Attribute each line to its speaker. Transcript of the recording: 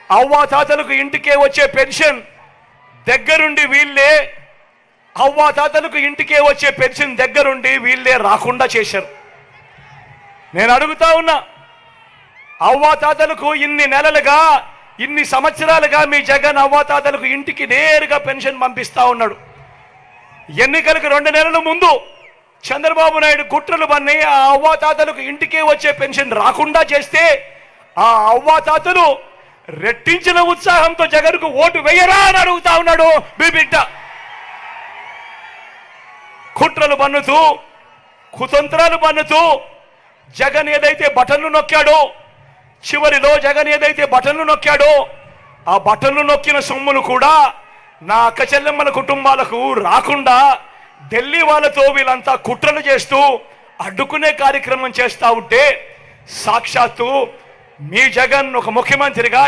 Speaker 1: అవ్వాతాతలకు ఇంటికే వచ్చే పెన్షన్ దగ్గరుండి వీళ్ళే, అవ్వాతాతలకు ఇంటికే వచ్చే పెన్షన్ దగ్గరుండి వీళ్ళే రాకుండా చేశారు. నేను అడుగుతా ఉన్నా, అవ్వాతాతలకు ఇన్ని నెలలుగా, ఇన్ని సంవత్సరాలుగా మీ జగన్ అవ్వాతాతలకు ఇంటికి నేరుగా పెన్షన్ పంపిస్తా ఉన్నాడు. ఎన్నికలకు 2 నెలల ముందు చంద్రబాబు నాయుడు కుట్రలు పన్ని ఆ అవ్వాతాతలకు ఇంటికే వచ్చే పెన్షన్ రాకుండా చేస్తే ఆ అవ్వాతాతలు రెట్టించిన ఉత్సాహంతో జగన్కు ఓటు వేయరా అని అడుగుతా ఉన్నాడు మీ బిడ్డ. కుట్రలు పన్నుతూ, కుతంత్రాలు పన్నుతూ జగన్ ఏదైతే బటన్లు నొక్కాడో, చివరిలో జగన్ ఏదైతే బటన్లు నొక్కాడో ఆ బటన్లు నొక్కిన సొమ్ములు కూడా నా అక్క చెల్లెమ్మల కుటుంబాలకు రాకుండా ఢిల్లీ వాళ్ళతో వీళ్ళంతా కుట్రలు చేస్తూ అడ్డుకునే కార్యక్రమం చేస్తా ఉంటే సాక్షాత్తు మీ జగన్ ఒక ముఖ్యమంత్రిగా